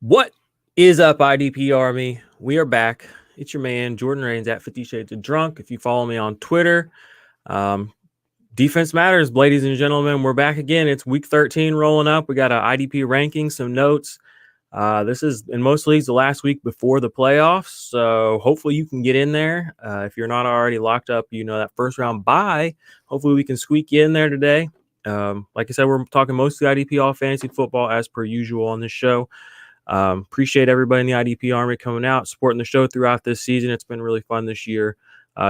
What is up, IDP Army? We are back. It's your man, Jordan Rains at 50 Shades of Drunk. If you follow me on Twitter, defense matters, ladies and gentlemen. We're back again. It's week 13 rolling up. We got an IDP ranking, some notes. This is, in most leagues, the last week before the playoffs. So hopefully you can get in there. If you're not already locked up, that first round bye. Hopefully we can squeak you in there today. Like I said, we're talking mostly IDP all fantasy football as per usual on this show. Appreciate everybody in the IDP Army coming out, supporting the show throughout this season. It's been really fun this year,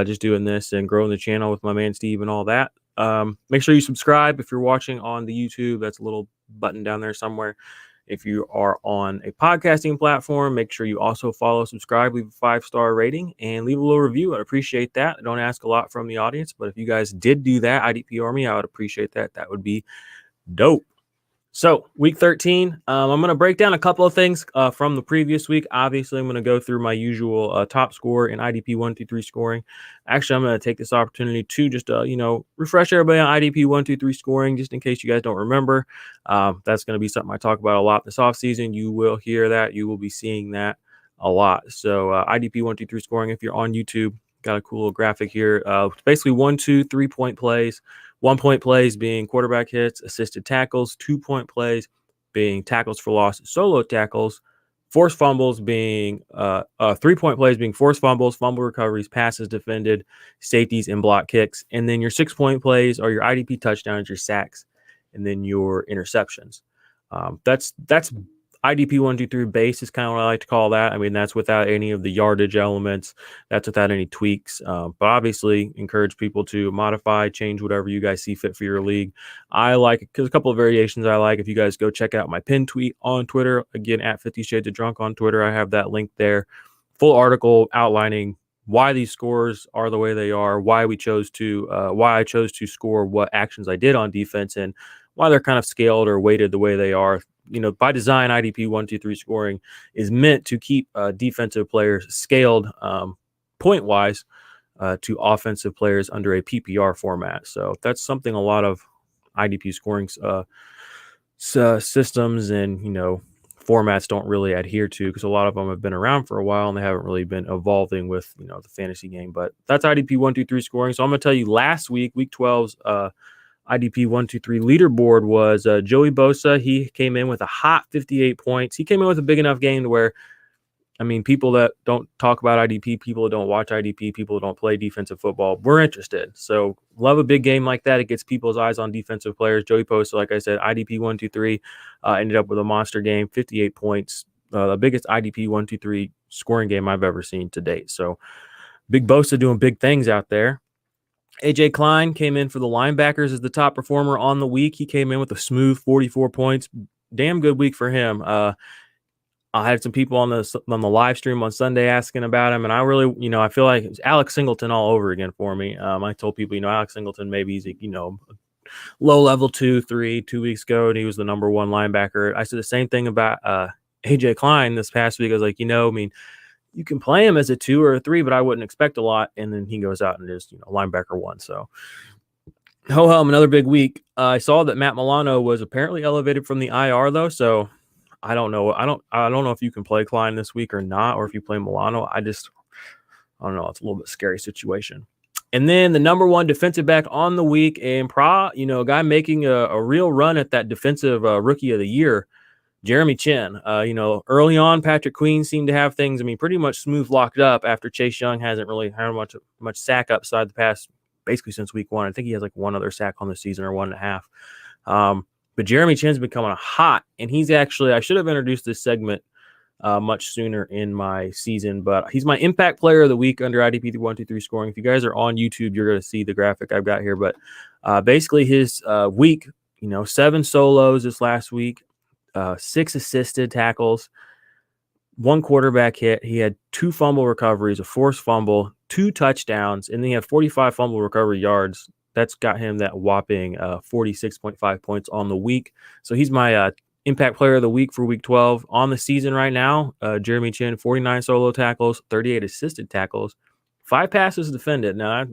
just doing this and growing the channel with my man Steve and all that. Make sure you subscribe if you're watching on the YouTube. That's a little button down there somewhere. If you are on a podcasting platform, make sure you also follow, subscribe, leave a 5-star rating, and leave a little review. I'd appreciate that. I don't ask a lot from the audience, but if you guys did do that, IDP Army, I would appreciate that. That would be dope. So week 13, I'm going to break down a couple of things from the previous week. Obviously, I'm going to go through my usual top score in IDP 1, 2, 3 scoring. Actually, I'm going to take this opportunity to just, refresh everybody on IDP 1, 2, 3 scoring, just in case you guys don't remember. That's going to be something I talk about a lot this offseason. You will hear that. You will be seeing that a lot. So IDP 1, 2, 3 scoring, if you're on YouTube, got a cool little graphic here. Basically 1, 2, 3-point plays. 1-point plays being quarterback hits, assisted tackles, 2-point plays being tackles for loss, solo tackles, forced fumbles being 3-point plays being forced fumbles, fumble recoveries, passes defended, safeties, and block kicks. And then your 6-point plays are your IDP touchdowns, your sacks, and then your interceptions. That's IDP 1, 2, 3 base is kind of what I like to call that. I mean, that's without any of the yardage elements. That's without any tweaks. But obviously, encourage people to modify, change whatever you guys see fit for your league. I like it because a couple of variations I like. If you guys go check out my pinned tweet on Twitter, again, at 50 Shades of Drunk on Twitter, I have that link there. Full article outlining why these scores are the way they are, why I chose to score what actions I did on defense, and why they're kind of scaled or weighted the way they are. By design, IDP 1, 2, 3 scoring is meant to keep defensive players scaled point-wise to offensive players under a PPR format. So that's something a lot of IDP scoring systems and, formats don't really adhere to, because a lot of them have been around for a while and they haven't really been evolving with, the fantasy game. But that's IDP 1, 2, 3 scoring. So I'm going to tell you last week 12's IDP 1, 2, 3 leaderboard was Joey Bosa. He came in with a hot 58 points. He came in with a big enough game to where, people that don't talk about IDP, people that don't watch IDP, people that don't play defensive football, we're interested. So love a big game like that. It gets people's eyes on defensive players. Joey Bosa, like I said, IDP 1, 2, 3, ended up with a monster game, 58 points, the biggest IDP 1, 2, 3 scoring game I've ever seen to date. So big Bosa doing big things out there. AJ Klein came in for the linebackers as the top performer on the week. He came in with a smooth 44 points. Damn good week for him. I had some people on the live stream on Sunday asking about him, and I really, I feel like it's Alex Singleton all over again for me. I told people, Alex Singleton, maybe he's, low level 2, 3, 2 weeks ago, and he was the number 1 linebacker. I said the same thing about AJ Klein this past week. I was like, you can play him as a 2 or a 3, but I wouldn't expect a lot. And then he goes out and is, linebacker 1. So, ho-hum, another big week. I saw that Matt Milano was apparently elevated from the IR though. So I don't know. I don't know if you can play Klein this week or not, or if you play Milano. I don't know. It's a little bit scary situation. And then the number 1 defensive back on the week, and a guy making a real run at that defensive rookie of the year, Jeremy Chin. Early on, Patrick Queen seemed to have things, pretty much smooth locked up after Chase Young hasn't really had much sack upside the past, basically since week 1. I think he has like 1 other sack on the season or 1.5. But Jeremy Chin's becoming hot, and he's actually, I should have introduced this segment much sooner in my season, but he's my impact player of the week under IDP 1, 2, 3 scoring. If you guys are on YouTube, you're going to see the graphic I've got here, but basically his week, 7 solos this last week, 6 assisted tackles, 1 quarterback hit. He had 2 fumble recoveries, a forced fumble, 2 touchdowns, and then he had 45 fumble recovery yards. That's got him that whopping 46.5 points on the week. So he's my impact player of the week for week 12 on the season right now. Jeremy Chin, 49 solo tackles, 38 assisted tackles, 5 passes defended. Now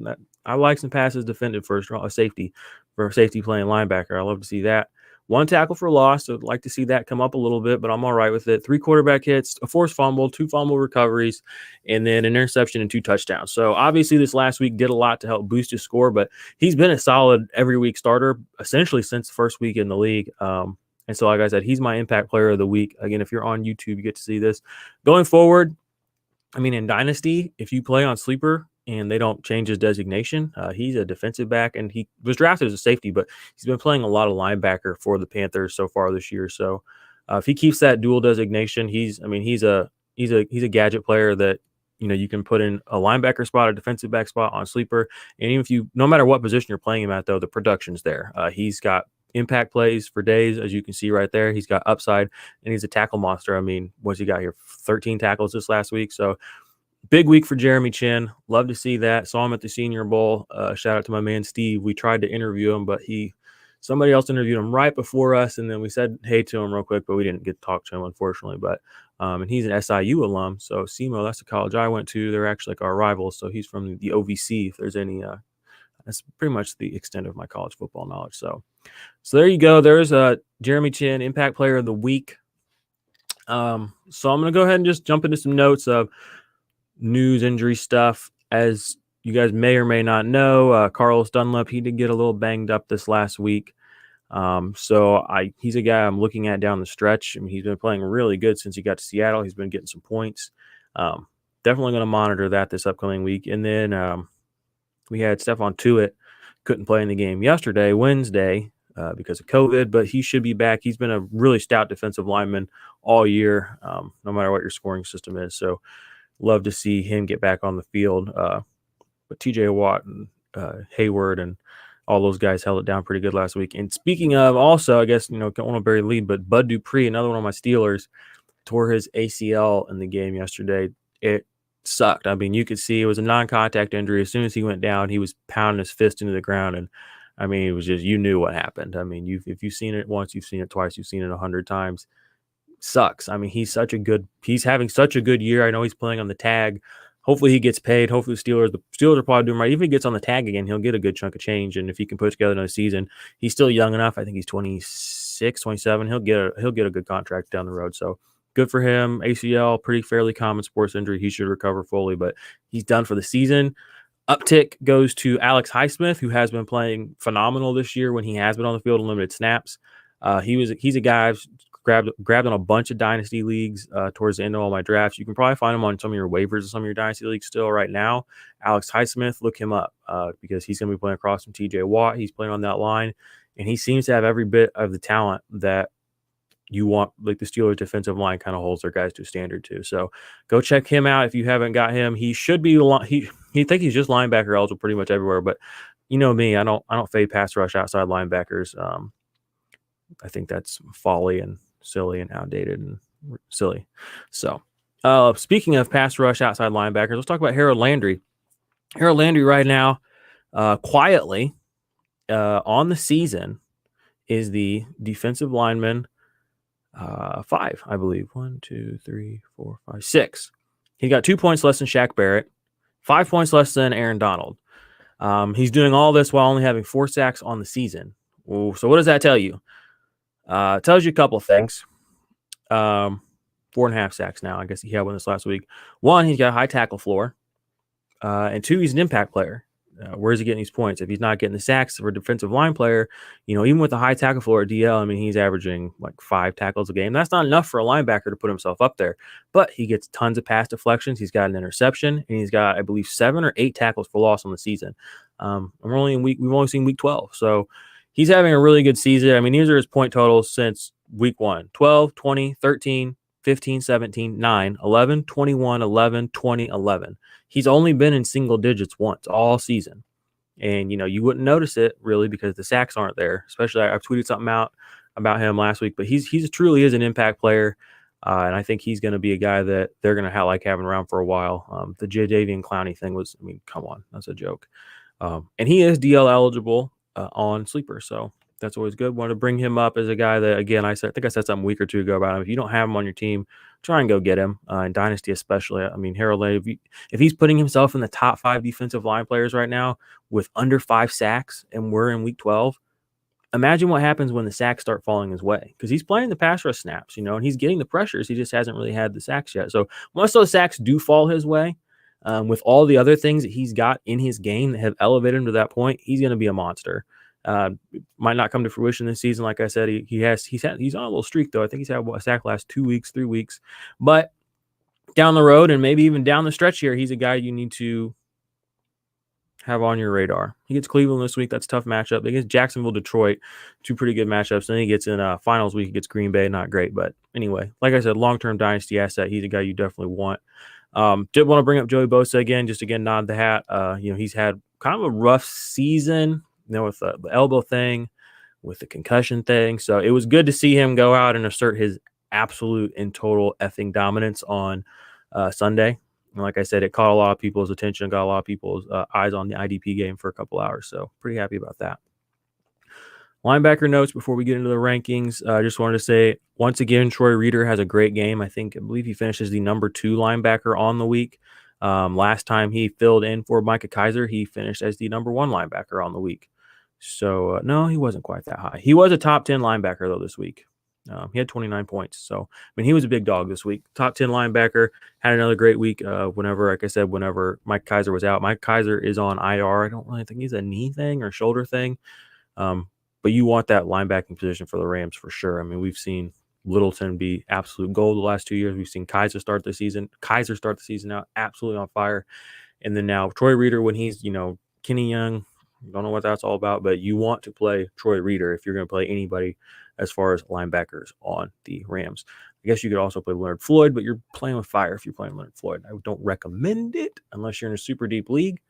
I like some passes defended for a safety playing linebacker. I love to see that. 1 tackle for loss. So I'd like to see that come up a little bit, but I'm all right with it. 3 quarterback hits, a forced fumble, 2 fumble recoveries, and then an interception and 2 touchdowns. So obviously this last week did a lot to help boost his score, but he's been a solid every week starter essentially since the first week in the league. And so, like I said, he's my impact player of the week. Again, if you're on YouTube, you get to see this. Going forward, I mean, in Dynasty, if you play on Sleeper and they don't change his designation, he's a defensive back, and he was drafted as a safety, but he's been playing a lot of linebacker for the Panthers so far this year. So if he keeps that dual designation, he's a gadget player that you can put in a linebacker spot, a defensive back spot on Sleeper, and even if no matter what position you're playing him at, though, the production's there. He's got impact plays for days, as you can see right there. He's got upside, and he's a tackle monster. I mean, what's he got here? 13 tackles this last week. So big week for Jeremy Chinn. Love to see that. Saw him at the Senior Bowl. Shout out to my man Steve. We tried to interview him, but somebody else interviewed him right before us, and then we said hey to him real quick, but we didn't get to talk to him, unfortunately. But and he's an SIU alum, so SEMO, that's the college I went to. They're actually like our rivals, so he's from the OVC. If there's any, that's pretty much the extent of my college football knowledge. So there you go. There's Jeremy Chinn, Impact Player of the Week. So I'm going to go ahead and just jump into some notes of news, injury stuff. As you guys may or may not know, Carlos Dunlap, he did get a little banged up this last week. So he's a guy I'm looking at down the stretch. I mean, he's been playing really good since he got to Seattle. He's been getting some points. Definitely going to monitor that this upcoming week. And then we had Stephon Tuitt, couldn't play in the game yesterday, Wednesday, because of COVID, but he should be back. He's been a really stout defensive lineman all year, no matter what your scoring system is. So love to see him get back on the field. But TJ Watt and Hayward and all those guys held it down pretty good last week. And speaking of, also, I guess, don't want to bury the lead, but Bud Dupree, another one of my Steelers, tore his ACL in the game yesterday. It sucked. I mean, you could see it was a non-contact injury. As soon as he went down, he was pounding his fist into the ground. And I mean, it was just, you knew what happened. I mean, if you've seen it once, you've seen it twice, you've seen it 100 times. Sucks. I mean, he's having such a good year. I know he's playing on the tag. Hopefully he gets paid. Hopefully the Steelers are probably doing right. Even if he gets on the tag again, he'll get a good chunk of change. And if he can put together another season, he's still young enough. I think he's 26, 27. He'll get a good contract down the road. So good for him. ACL, pretty fairly common sports injury. He should recover fully, but he's done for the season. Uptick goes to Alex Highsmith, who has been playing phenomenal this year when he has been on the field in limited snaps. He's a guy I've grabbed on a bunch of dynasty leagues towards the end of all my drafts. You can probably find him on some of your waivers and some of your dynasty leagues still right now. Alex Highsmith, look him up because he's going to be playing across from TJ Watt. He's playing on that line, and he seems to have every bit of the talent that you want. Like the Steelers defensive line kind of holds their guys to a standard too. So go check him out if you haven't got him. He should be he think he's just linebacker eligible pretty much everywhere, but you know me, I don't fade pass rush outside linebackers. I think that's folly and silly and outdated and silly. So speaking of pass rush outside linebackers, let's talk about Harold Landry. Harold Landry right now, quietly on the season, is the defensive lineman 5, I believe. 1, 2, 3, 4, 5, 6. He got 2 points less than Shaq Barrett, 5 points less than Aaron Donald. He's doing all this while only having 4 sacks on the season. Ooh, so what does that tell you? It tells you a couple of things. 4.5 sacks now. I guess he had one this last week. 1, he's got a high tackle floor. And 2, he's an impact player. Where is he getting these points? If he's not getting the sacks for a defensive line player, even with a high tackle floor at DL, I mean, he's averaging like 5 tackles a game. That's not enough for a linebacker to put himself up there, but he gets tons of pass deflections. He's got an interception, and he's got, I believe, 7 or 8 tackles for loss on the season. And we've only seen week 12. So he's having a really good season. I mean, these are his point totals since week 1: 12, 20, 13, 15, 17, 9, 11, 21, 11, 20, 11. He's only been in single digits once all season. And, you wouldn't notice it really because the sacks aren't there. Especially, I've tweeted something out about him last week, but he truly is an impact player. And I think he's going to be a guy that they're going to have having around for a while. The Jadeveon Clowney thing was, I mean, come on, that's a joke. And he is DL eligible on Sleeper. So that's always good. Want to bring him up as a guy that, again, I think I said something a week or two ago about him. If you don't have him on your team, try and go get him in Dynasty especially. I mean, Harold Landry, if he's putting himself in the top 5 defensive line players right now with under 5 sacks and we're in week 12, imagine what happens when the sacks start falling his way, because he's playing the pass rush snaps, and he's getting the pressures. He just hasn't really had the sacks yet. So once those sacks do fall his way, with all the other things that he's got in his game that have elevated him to that point, he's going to be a monster. Might not come to fruition this season. Like I said, he's on a little streak though. I think he's had a sack last 2 weeks, 3 weeks, but down the road and maybe even down the stretch here, he's a guy you need to have on your radar. He gets Cleveland this week. That's a tough matchup. They get Jacksonville, Detroit, 2 pretty good matchups. Then he gets in finals week. He gets Green Bay. Not great, but anyway, like I said, long-term dynasty asset. He's a guy you definitely want. Did want to bring up Joey Bosa again, just again, nod the hat. He's had kind of a rough season, with the elbow thing, with the concussion thing. So it was good to see him go out and assert his absolute and total effing dominance on Sunday. And like I said, it caught a lot of people's attention, got a lot of people's eyes on the IDP game for a couple hours. So pretty happy about that. Linebacker notes before we get into the rankings. I just wanted to say, once again, Troy Reeder has a great game. I believe he finishes the number 2 linebacker on the week. Last time he filled in for Micah Kiser, he finished as the number 1 linebacker on the week. So, no, he wasn't quite that high. He was a top 10 linebacker, though, this week. He had 29 points. So, he was a big dog this week. Top 10 linebacker, had another great week. Whenever Mike Kiser was out. Mike Kiser is on IR. I don't really think he's a knee thing or shoulder thing. But you want that linebacking position for the Rams for sure. We've seen Littleton be absolute gold the last 2 years. We've seen Kiser start the season out absolutely on fire. And then now Troy Reeder, when he's, Kenny Young, don't know what that's all about, but you want to play Troy Reeder if you're going to play anybody as far as linebackers on the Rams. I guess you could also play Leonard Floyd, but you're playing with fire if you're playing Leonard Floyd. I don't recommend it unless you're in a super deep league.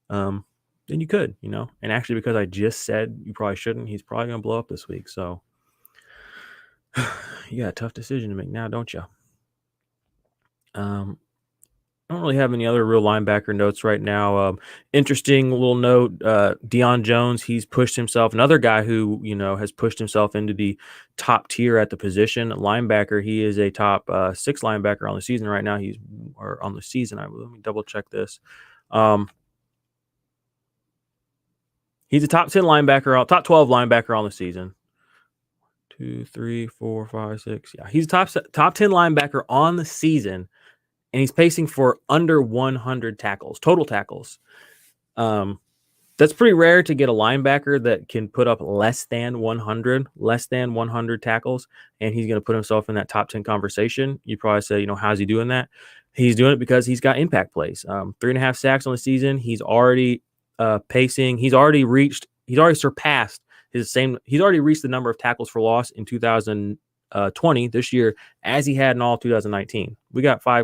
Then you could, and actually, because I just said you probably shouldn't, he's probably going to blow up this week. So you got a tough decision to make now, don't you? I don't really have any other real linebacker notes right now. Interesting little note, Deion Jones, he's pushed himself. Another guy who, has pushed himself into the top tier at the position. Linebacker, he is a top 6 linebacker on the season right now. Let me double check this. He's a top 10 linebacker, top 12 linebacker on the season. 2, 3, 4, 5, 6. Yeah, he's top 10 linebacker on the season. And he's pacing for under 100 tackles, total tackles. That's pretty rare to get a linebacker that can put up less than 100 tackles, and he's going to put himself in that top 10 conversation. You probably say, how's he doing that? He's doing it because he's got impact plays. 3.5 sacks on the season. He's already pacing. He's already surpassed he's already reached the number of tackles for loss in 2020 this year as he had in all 2019. We got 6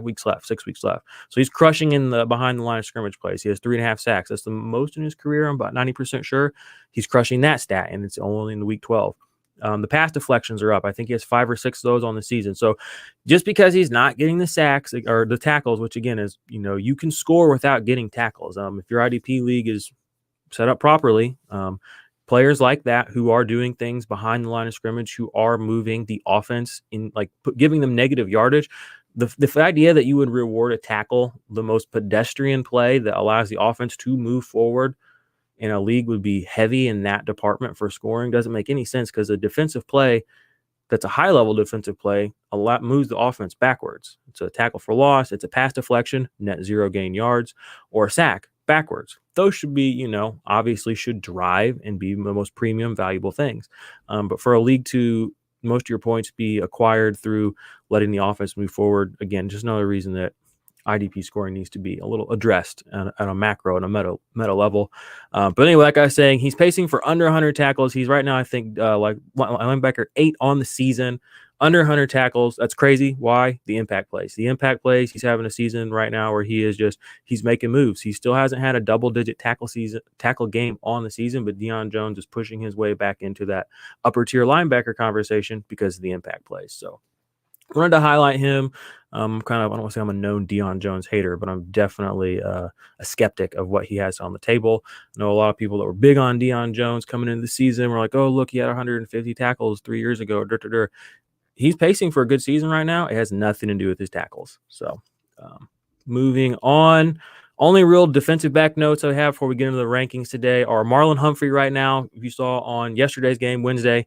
weeks left. So he's crushing in the behind the line of scrimmage plays. He has 3.5 sacks. That's the most in his career. I'm about 90% sure he's crushing that stat, and it's only in the week 12. The pass deflections are up. I think he has 5 or 6 of those on the season. So just because he's not getting the sacks or the tackles, which again is, you can score without getting tackles. If your IDP league is set up properly, players like that who are doing things behind the line of scrimmage, who are moving the offense in, giving them negative yardage. The idea that you would reward a tackle, the most pedestrian play that allows the offense to move forward in a league, would be heavy in that department for scoring, doesn't make any sense, because a defensive play that's a high-level defensive play moves the offense backwards. It's a tackle for loss, it's a pass deflection, net 0 gain yards, or a sack backwards. Those should be, obviously should drive and be the most premium valuable things. But for a league to most of your points be acquired through letting the offense move forward, again, just another reason that IDP scoring needs to be a little addressed at a macro and a meta level. But anyway, like I was saying, he's pacing for under 100 tackles. He's right now, I think, like linebacker 8 on the season, under 100 tackles. That's crazy. Why? The impact plays. He's having a season right now where he's making moves. He still hasn't had a double-digit tackle game on the season, but Deion Jones is pushing his way back into that upper tier linebacker conversation because of the impact plays. So I wanted to highlight him. I don't want to say I'm a known Deion Jones hater, but I'm definitely a skeptic of what he has on the table. I know a lot of people that were big on Deion Jones coming into the season were like, oh, look, he had 150 tackles 3 years ago. He's pacing for a good season right now. It has nothing to do with his tackles. So moving on. Only real defensive back notes I have before we get into the rankings today are Marlon Humphrey right now. If you saw on yesterday's game, Wednesday,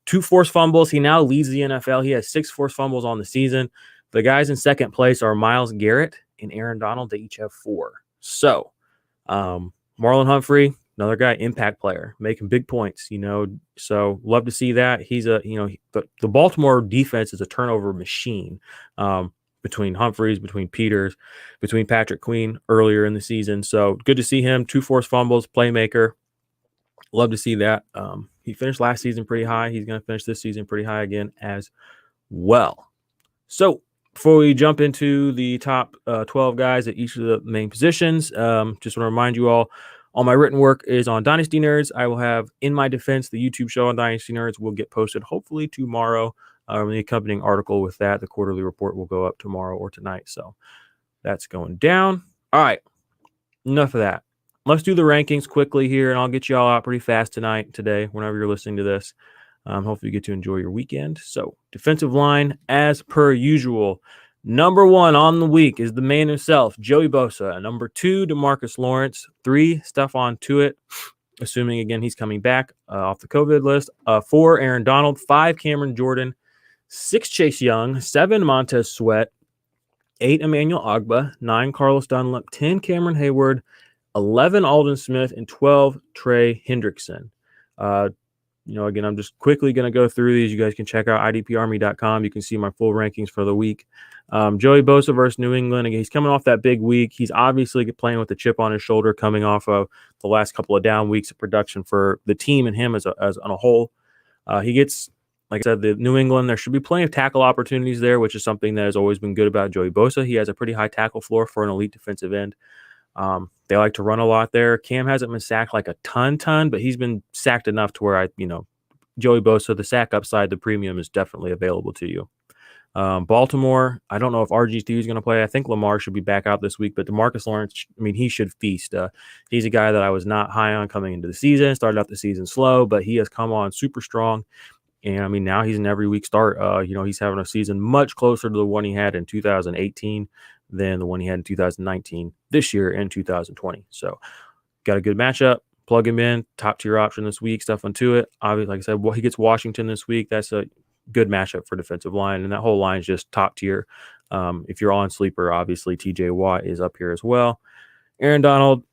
2 forced fumbles. He now leads the NFL. He has 6 forced fumbles on the season. The guys in second place are Myles Garrett and Aaron Donald. They each have 4. So Marlon Humphrey, another guy, impact player, making big points, so love to see that. He's the Baltimore defense is a turnover machine. Between Humphreys, between Peters, between Patrick Queen earlier in the season. So good to see him. 2 forced fumbles, playmaker. Love to see that. He finished last season pretty high. He's going to finish this season pretty high again as well. So before we jump into the top 12 guys at each of the main positions, just want to remind you all my written work is on Dynasty Nerds. I will have In My Defense, the YouTube show on Dynasty Nerds, will get posted hopefully tomorrow. The accompanying article with that, the quarterly report, will go up tomorrow or tonight. So that's going down. All right. Enough of that. Let's do the rankings quickly here, and I'll get you all out pretty fast today, whenever you're listening to this. Hopefully you get to enjoy your weekend. So defensive line, as per usual. Number 1 on the week is the man himself, Joey Bosa. Number 2, DeMarcus Lawrence. 3, Stephon Tuitt, assuming, again, he's coming back off the COVID list. 4, Aaron Donald. 5, Cameron Jordan. 6, Chase Young. 7, Montez Sweat. 8, Emmanuel Ogbah. 9, Carlos Dunlap. 10, Cameron Hayward. 11, Aldon Smith. And 12, Trey Hendrickson. Again, I'm just quickly going to go through these. You guys can check out idparmy.com. You can see my full rankings for the week. Joey Bosa versus New England. Again, he's coming off that big week. He's obviously playing with the chip on his shoulder, coming off of the last couple of down weeks of production for the team and him as on a whole. He gets, like I said, the New England, there should be plenty of tackle opportunities there, which is something that has always been good about Joey Bosa. He has a pretty high tackle floor for an elite defensive end. They like to run a lot there. Cam hasn't been sacked like a ton, but he's been sacked enough to where Joey Bosa, the sack upside, the premium is definitely available to you. Baltimore, I don't know if RG3 is going to play. I think Lamar should be back out this week, but DeMarcus Lawrence, he should feast. He's a guy that I was not high on coming into the season. Started out the season slow, but he has come on super strong. And now he's an every week start. He's having a season much closer to the one he had in 2018 than the one he had in 2019 this year in 2020. So got a good matchup. Plug him in, top tier option this week. Stephon Tuitt, obviously, like I said, he gets Washington this week. That's a good matchup for defensive line, and that whole line is just top tier. If you're on sleeper, obviously TJ Watt is up here as well. Aaron Donald,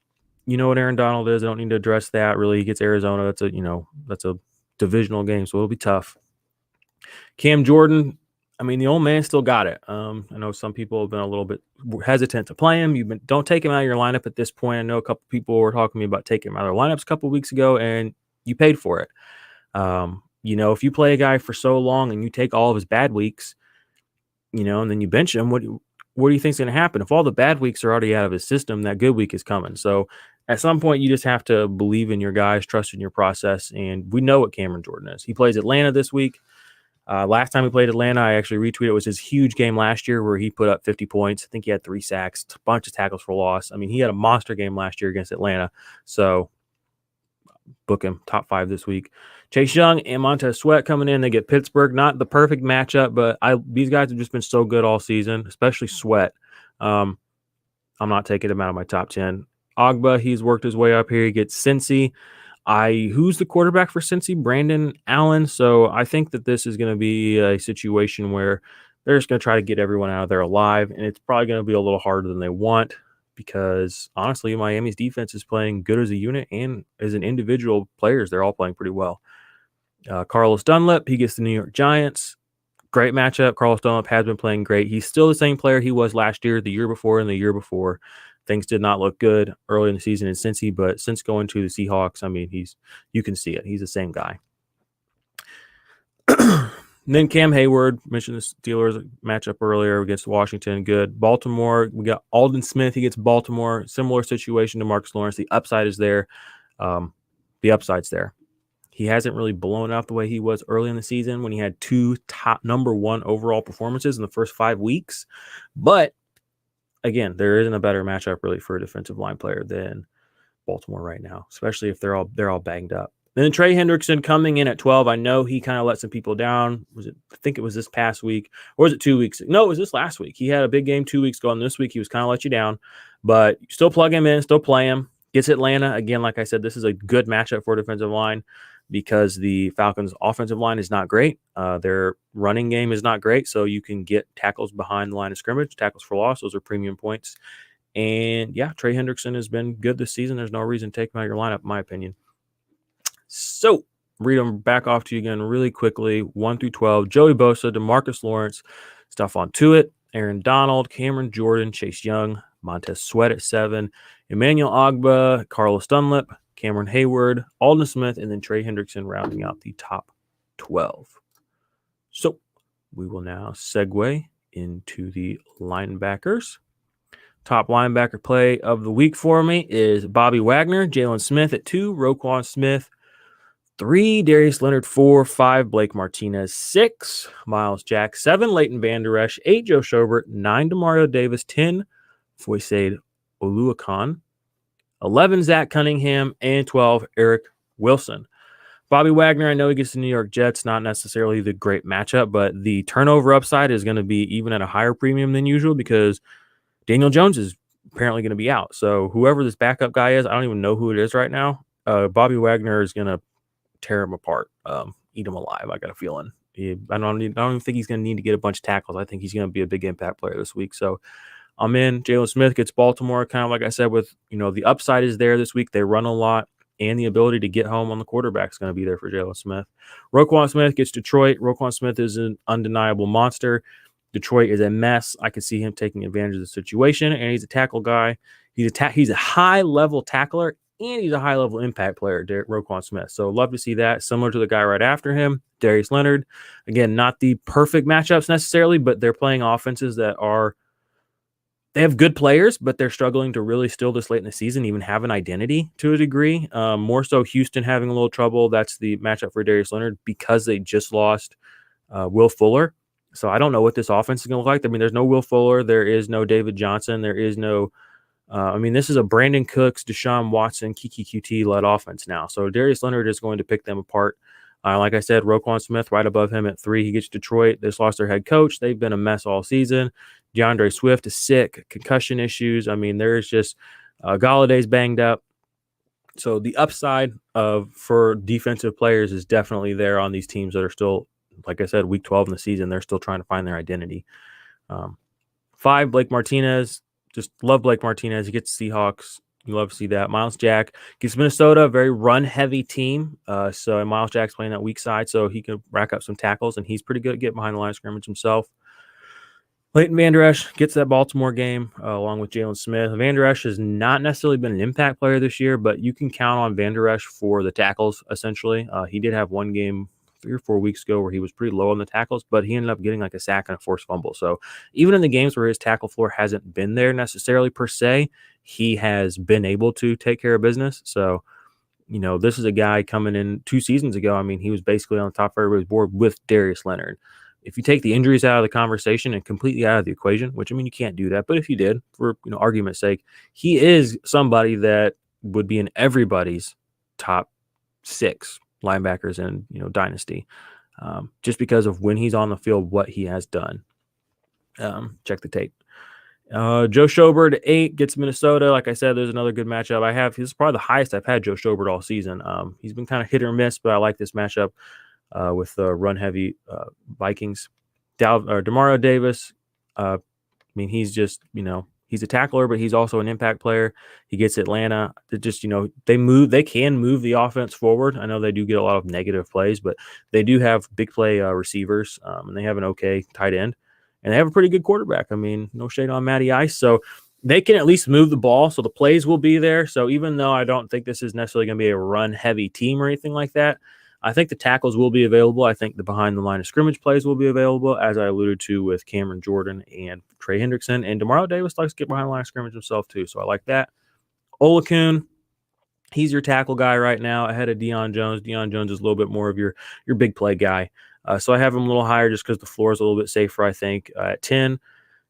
you know what Aaron Donald is. I don't need to address that. Really, he gets Arizona. That's a divisional game, so it'll be tough. Cam Jordan, the old man still got it. I know some people have been a little bit hesitant to play him. Don't take him out of your lineup at this point. I know a couple people were talking to me about taking him out of their lineups a couple of weeks ago, and you paid for it. If you play a guy for so long and you take all of his bad weeks, and then you bench him, what do you think is going to happen? If all the bad weeks are already out of his system, that good week is coming. So at some point, you just have to believe in your guys, trust in your process, and we know what Cameron Jordan is. He plays Atlanta this week. Last time he played Atlanta, I actually retweeted. It was his huge game last year where he put up 50 points. I think he had 3 sacks, a bunch of tackles for loss. He had a monster game last year against Atlanta. So book him top 5 this week. Chase Young and Montez Sweat coming in. They get Pittsburgh. Not the perfect matchup, but these guys have just been so good all season, especially Sweat. I'm not taking him out of my top 10. Ogbah, he's worked his way up here. He gets Cincy. Who's the quarterback for Cincy? Brandon Allen. So I think that this is going to be a situation where they're just going to try to get everyone out of there alive, and it's probably going to be a little harder than they want because, honestly, Miami's defense is playing good as a unit and as an individual players. They're all playing pretty well. Carlos Dunlap, he gets the New York Giants. Great matchup. Carlos Dunlap has been playing great. He's still the same player he was last year, the year before, and the year before. Things did not look good early in the season in Cincy, but since going to the Seahawks, you can see it. He's the same guy. Then Cam Hayward, mentioned the Steelers matchup earlier against Washington. Good. Baltimore, we got Aldon Smith. He gets Baltimore. Similar situation to Marcus Lawrence. The upside is there. The upside's there. He hasn't really blown out the way he was early in the season when he had 2 top number 1 overall performances in the first 5 weeks. But again, there isn't a better matchup really for a defensive line player than Baltimore right now, especially if they're all banged up. Then Trey Hendrickson coming in at 12. I know he kind of let some people down. I think it was this past week, or was it 2 weeks? No, it was this last week. He had a big game 2 weeks ago, and this week he was kind of let you down. But still plug him in, still play him. Gets Atlanta. Again, like I said, this is a good matchup for defensive line because the Falcons' offensive line is not great. Their running game is not great, so you can get tackles behind the line of scrimmage, tackles for loss. Those are premium points. And, yeah, Trey Hendrickson has been good this season. There's no reason to take him out of your lineup, in my opinion. So, read them back off to you again really quickly. 1 through 12. Joey Bosa, DeMarcus Lawrence, Stephon Tuitt, Aaron Donald, Cameron Jordan, Chase Young, Montez Sweat at 7, Emmanuel Ogbah, Carlos Dunlap, Cameron Hayward, Aldon Smith, and then Trey Hendrickson rounding out the top 12. So, we will now segue into the linebackers. Top linebacker play of the week for me is Bobby Wagner, Jalen Smith at 2, Roquan Smith 3, Darius Leonard 4, 5, Blake Martinez 6, Miles Jack 7, Leighton Vander Esch 8, Joe Schobert 9, Demario Davis 10, Foyesade Oluokun 11, Zach Cunningham, and 12, Eric Wilson. Bobby Wagner, I know he gets the New York Jets, not necessarily the great matchup, but the turnover upside is going to be even at a higher premium than usual because Daniel Jones is apparently going to be out. So whoever this backup guy is, I don't even know who it is right now. Bobby Wagner is going to tear him apart, eat him alive. I got a feeling. I don't even think he's going to need to get a bunch of tackles. I think he's going to be a big impact player this week. So I'm in. Jalen Smith gets Baltimore, kind of like I said, with the upside is there this week. They run a lot, and the ability to get home on the quarterback is going to be there for Jalen Smith. Roquan Smith gets Detroit. Roquan Smith is an undeniable monster. Detroit is a mess. I can see him taking advantage of the situation, and he's a tackle guy. He's a high-level tackler, and he's a high-level impact player, Roquan Smith. So love to see that. Similar to the guy right after him, Darius Leonard. Again, not the perfect matchups necessarily, but they're playing offenses that are – they have good players, but they're struggling to really still this late in the season even have an identity to a degree. More so Houston having a little trouble. That's the matchup for Darius Leonard because they just lost Will Fuller. So I don't know what this offense is going to look like. I mean, there's no Will Fuller. There is no David Johnson. There is no this is a Brandon Cooks, Deshaun Watson, Kiki QT led offense now. So Darius Leonard is going to pick them apart. Like I said, Roquan Smith right above him at 3. He gets Detroit. They just lost their head coach. They've been a mess all season. DeAndre Swift is sick, concussion issues. I mean, there's just Galladay's banged up. So the upside for defensive players is definitely there on these teams that are still, like I said, week 12 in the season. They're still trying to find their identity. 5, Blake Martinez. Just love Blake Martinez. He gets Seahawks. You love to see that. Miles Jack gets Minnesota, a very run-heavy team. So Miles Jack's playing that weak side, so he can rack up some tackles, and he's pretty good at getting behind the line of scrimmage himself. Leighton Vander Esch gets that Baltimore game along with Jalen Smith. Vander Esch has not necessarily been an impact player this year, but you can count on Vander Esch for the tackles, essentially. He did have one game 3 or 4 weeks ago where he was pretty low on the tackles, but he ended up getting like a sack and a forced fumble. So even in the games where his tackle floor hasn't been there necessarily per se, he has been able to take care of business. So, this is a guy coming in 2 seasons ago. I mean, he was basically on the top of everybody's board with Darius Leonard. If you take the injuries out of the conversation and completely out of the equation, which, I mean, you can't do that, but if you did, for argument's sake, he is somebody that would be in everybody's top 6 linebackers in dynasty, just because of when he's on the field, what he has done. Check the tape. Joe Schobert at 8 gets Minnesota. Like I said, there's another good matchup. This is probably the highest I've had Joe Schobert all season. He's been kind of hit or miss, but I like this matchup with the run-heavy Vikings. Demario Davis, I mean, he's just, he's a tackler, but he's also an impact player. He gets Atlanta. They just, they can move the offense forward. I know they do get a lot of negative plays, but they do have big play receivers, and they have an okay tight end. And they have a pretty good quarterback. I mean, no shade on Matty Ice. So they can at least move the ball. So the plays will be there. So even though I don't think this is necessarily going to be a run-heavy team or anything like that, I think the tackles will be available. I think the behind-the-line-of-scrimmage plays will be available, as I alluded to with Cameron Jordan and Trey Hendrickson. And Demario Davis likes to get behind the line of scrimmage himself, too. So I like that. Oluokun, he's your tackle guy right now ahead of Deion Jones. Deion Jones is a little bit more of your big play guy. So I have him a little higher just because the floor is a little bit safer, I think. At 10,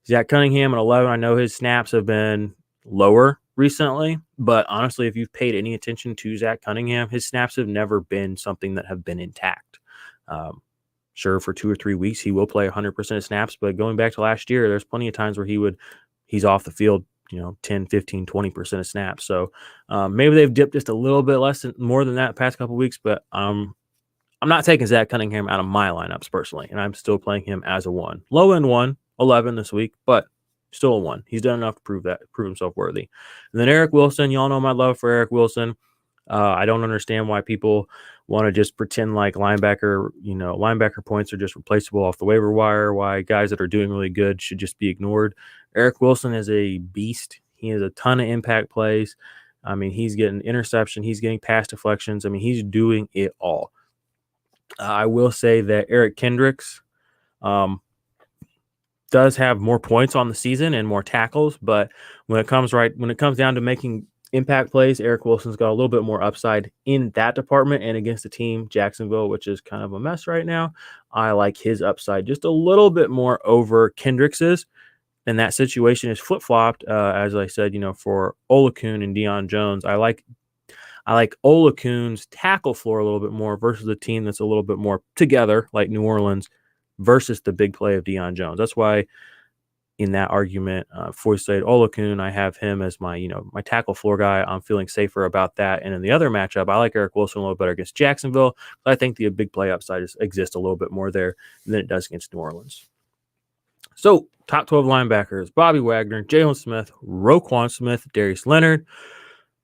Zach Cunningham. At 11, I know his snaps have been lower recently. But honestly, if you've paid any attention to Zach Cunningham, his snaps have never been something that have been intact. Sure, for 2 or 3 weeks, he will play 100% of snaps. But going back to last year, there's plenty of times where he's off the field, 10, 15, 20% of snaps. So maybe they've dipped just a little bit more than that the past couple of weeks. But I'm not taking Zach Cunningham out of my lineups personally, and I'm still playing him as a 1. Low end 1, 11 this week, but still a 1. He's done enough to prove himself worthy. And then Eric Wilson, y'all know my love for Eric Wilson. I don't understand why people want to just pretend like linebacker points are just replaceable off the waiver wire, why guys that are doing really good should just be ignored. Eric Wilson is a beast. He has a ton of impact plays. I mean, he's getting interception. He's getting pass deflections. I mean, he's doing it all. I will say that Eric Kendricks does have more points on the season and more tackles, but when it comes down to making impact plays, Eric Wilson's got a little bit more upside in that department. And against the team Jacksonville, which is kind of a mess right now, I like his upside just a little bit more over Kendricks's. And that situation is flip-flopped, as I said, for Olakun and Deion Jones. I like Olakun's tackle floor a little bit more versus a team that's a little bit more together, like New Orleans, versus the big play of Deion Jones. That's why in that argument, for Slade Olakun, I have him as my tackle floor guy. I'm feeling safer about that. And in the other matchup, I like Eric Wilson a little better against Jacksonville. But I think the big play upside exists a little bit more there than it does against New Orleans. So, top 12 linebackers: Bobby Wagner, Jalen Smith, Roquan Smith, Darius Leonard,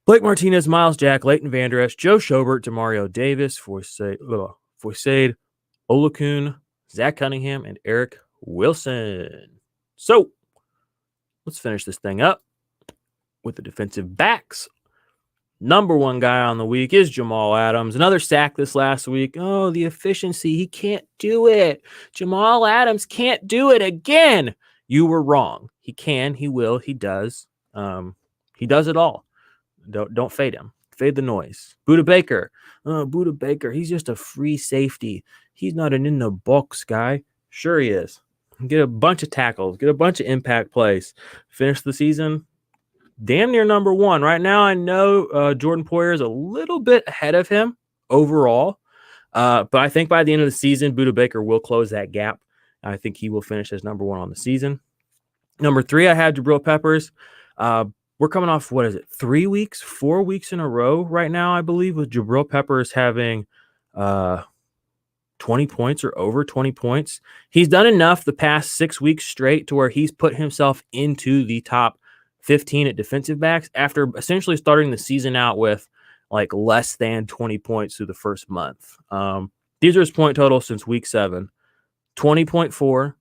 Blake Martinez, Miles Jack, Leighton Vander Esch, Joe Schobert, Demario Davis, Foyesade Olakun, Zach Cunningham, and Eric Wilson. So, let's finish this thing up with the defensive backs. Number 1 guy on the week is Jamal Adams. Another sack this last week. Oh, the efficiency. He can't do it. Jamal Adams can't do it again. You were wrong. He can. He will. He does. He does it all. Don't fade him. Fade the noise. Budda Baker. Budda Baker. He's just a free safety. He's not an in the box guy. Sure he is. Get a bunch of tackles. Get a bunch of impact plays. Finish the season damn near number 1. Right now, I know Jordan Poyer is a little bit ahead of him overall. But I think by the end of the season, Budda Baker will close that gap. I think he will finish as number 1 on the season. Number 3, I have Jabril Peppers. We're coming off, 4 weeks in a row right now, I believe, with Jabril Peppers having 20 points or over 20 points. He's done enough the past 6 weeks straight to where he's put himself into the top 15 at defensive backs after essentially starting the season out with like less than 20 points through the first month. These are his point totals since week 7: 20.4,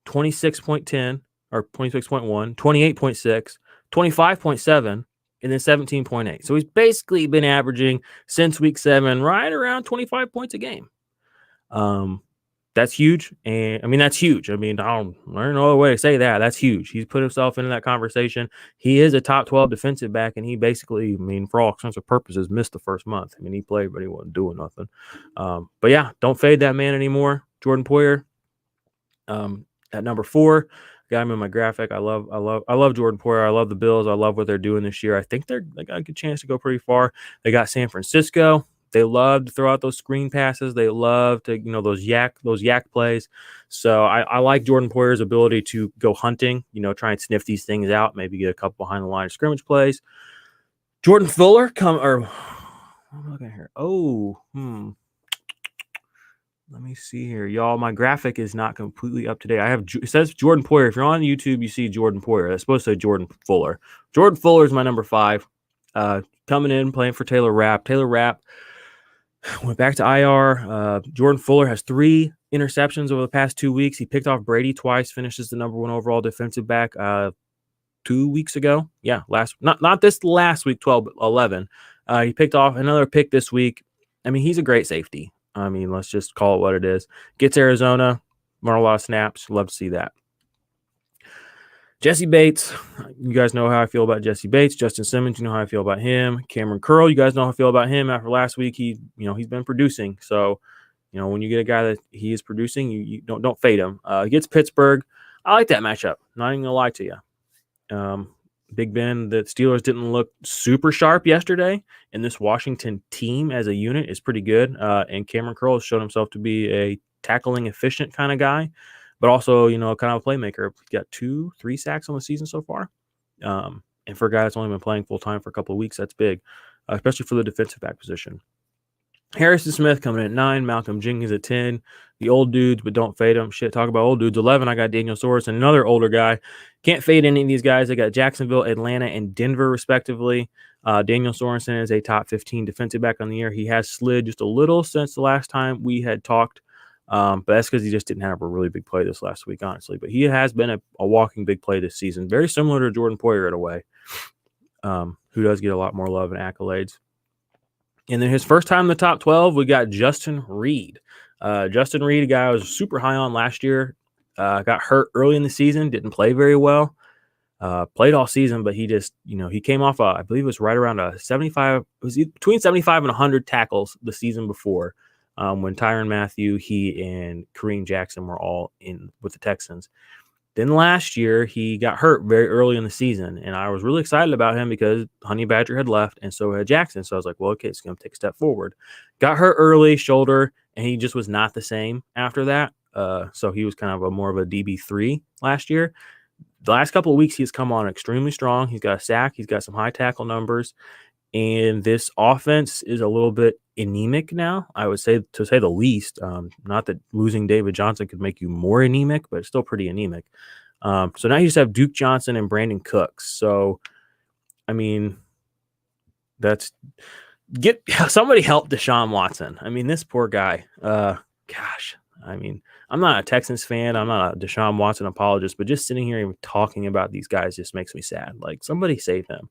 26.10, or 26.1, 28.6, 25.7, and then 17.8. So he's basically been averaging since week 7 right around 25 points a game. That's huge. And I mean, that's huge. I mean, there's no other way to say that. That's huge. He's put himself into that conversation. He is a top 12 defensive back, and he basically, for all intents and purposes, missed the first month. I mean, he played, but he wasn't doing nothing. But yeah, don't fade that man anymore. Jordan Poyer. At number 4, got him in my graphic. I love Jordan Poyer. I love the Bills. I love what they're doing this year. I think they got a good chance to go pretty far. They got San Francisco. They love to throw out those screen passes. They love to, those yak plays. So I like Jordan Poyer's ability to go hunting, try and sniff these things out, maybe get a couple behind the line of scrimmage plays. Jordan Fuller what am I looking at here? Let me see here, y'all. My graphic is not completely up to date. It says Jordan Poyer. If you're on YouTube, you see Jordan Poyer. That's supposed to say Jordan Fuller. Jordan Fuller is my number 5. Coming in, playing for Taylor Rapp. Taylor Rapp went back to IR. Jordan Fuller has 3 interceptions over the past 2 weeks. He picked off Brady twice, finishes the number 1 overall defensive back 2 weeks ago. Yeah, not this last week, 12, but 11. He picked off another pick this week. I mean, he's a great safety. I mean, let's just call it what it is. Gets Arizona, run a lot of snaps. Love to see that. Jesse Bates, you guys know how I feel about Jesse Bates. Justin Simmons, you know how I feel about him. Cameron Curl, you guys know how I feel about him. After last week, he's been producing. So, when you get a guy that he is producing, you don't fade him. He gets Pittsburgh. I like that matchup. Not even gonna lie to you. Big Ben, the Steelers didn't look super sharp yesterday, and this Washington team as a unit is pretty good. And Cameron Curl has shown himself to be a tackling efficient kind of guy, but also, kind of a playmaker. He's got 2-3 sacks on the season so far. And for a guy that's only been playing full time for a couple of weeks, that's big, especially for the defensive back position. Harrison Smith coming in at 9, Malcolm Jenkins at 10. The old dudes, but don't fade them. Shit, talk about old dudes. 11, I got Daniel Sorensen, another older guy. Can't fade any of these guys. I got Jacksonville, Atlanta, and Denver, respectively. Daniel Sorensen is a top 15 defensive back on the year. He has slid just a little since the last time we had talked, but that's because he just didn't have a really big play this last week, honestly. But he has been a walking big play this season, very similar to Jordan Poyer in a way, who does get a lot more love and accolades. And then his first time in the top 12, we got Justin Reed. Justin Reed, a guy I was super high on last year, got hurt early in the season, didn't play very well. Played all season, but he just, he came off, I believe it was right around a 75, it was between 75 and 100 tackles the season before, when Tyrann Mathieu, he and Kareem Jackson were all in with the Texans. Then last year, he got hurt very early in the season, and I was really excited about him because Honey Badger had left, and so had Jackson. So I was like, well, okay, it's going to take a step forward. Got hurt early, shoulder, and he just was not the same after that. So he was kind of more of a DB3 last year. The last couple of weeks, he's come on extremely strong. He's got a sack. He's got some high tackle numbers. And this offense is a little bit anemic now, I would say, to say the least. Not that losing David Johnson could make you more anemic, but it's still pretty anemic. So now you just have Duke Johnson and Brandon Cooks. So, I mean, somebody help Deshaun Watson. I mean, this poor guy. Gosh, I mean, I'm not a Texans fan. I'm not a Deshaun Watson apologist, but just sitting here and talking about these guys just makes me sad. Like, somebody save him.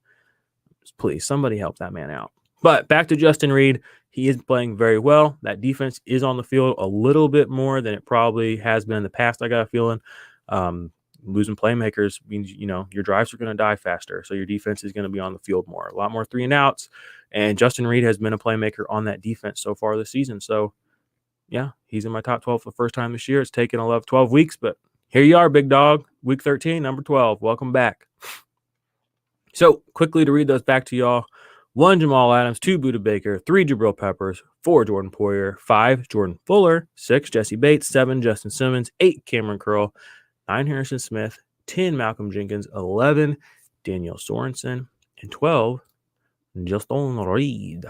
Please, somebody help that man out. But back to Justin Reed. He is playing very well. That defense is on the field a little bit more than it probably has been in the past, I got a feeling. Losing playmakers means, your drives are going to die faster. So your defense is going to be on the field more. A lot more 3-and-outs. And Justin Reed has been a playmaker on that defense so far this season. So, yeah, he's in my top 12 for the first time this year. It's taken 12 weeks, but here you are, big dog. Week 13, number 12. Welcome back. So, quickly to read those back to y'all. 1, Jamal Adams. 2, Budda Baker. 3, Jabril Peppers. 4, Jordan Poyer. 5, Jordan Fuller. 6, Jesse Bates. 7, Justin Simmons. 8, Cameron Curl. 9, Harrison Smith. 10, Malcolm Jenkins. 11, Daniel Sorensen. And 12, Justin Reed.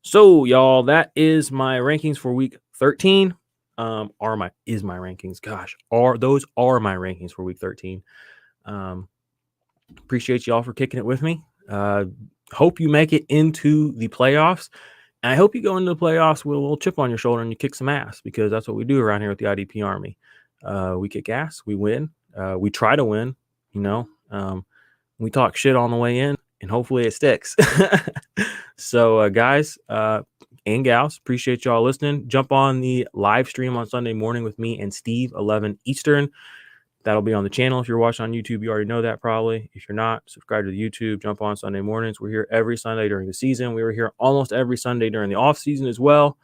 So, y'all, that is my rankings for week 13. My rankings. Gosh, those are my rankings for week 13. Appreciate y'all for kicking it with me. Hope you make it into the playoffs. And I hope you go into the playoffs with a little chip on your shoulder and you kick some ass, because that's what we do around here with the IDP Army. We kick ass. We win. We try to win. We talk shit on the way in, and hopefully it sticks. So, guys and gals, appreciate y'all listening. Jump on the live stream on Sunday morning with me and Steve, 11 Eastern. That'll be on the channel. If you're watching on YouTube, you already know that probably. If you're not, subscribe to the YouTube. Jump on Sunday mornings. We're here every Sunday during the season. We were here almost every Sunday during the off season as well.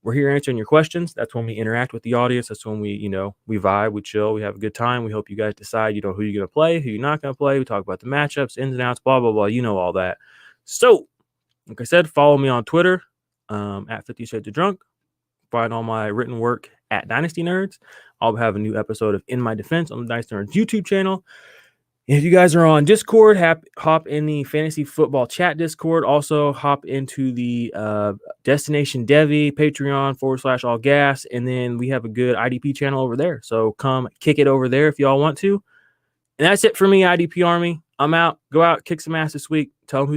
We're here answering your questions. That's when we interact with the audience. That's when we vibe, we chill, we have a good time. We hope you guys decide, who you're going to play, who you're not going to play. We talk about the matchups, ins and outs, blah, blah, blah. You know all that. So, like I said, follow me on Twitter at 50 Shades of Drunk. Find all my written work at Dynasty Nerds. I'll have a new episode of In My Defense on the Dynasty Nerds YouTube channel. If you guys are on Discord, hop in the Fantasy Football Chat Discord. Also, hop into the Destination Devi Patreon /all gas. And then we have a good IDP channel over there. So come kick it over there if y'all want to. And that's it for me, IDP Army. I'm out. Go out, kick some ass this week. Tell them who's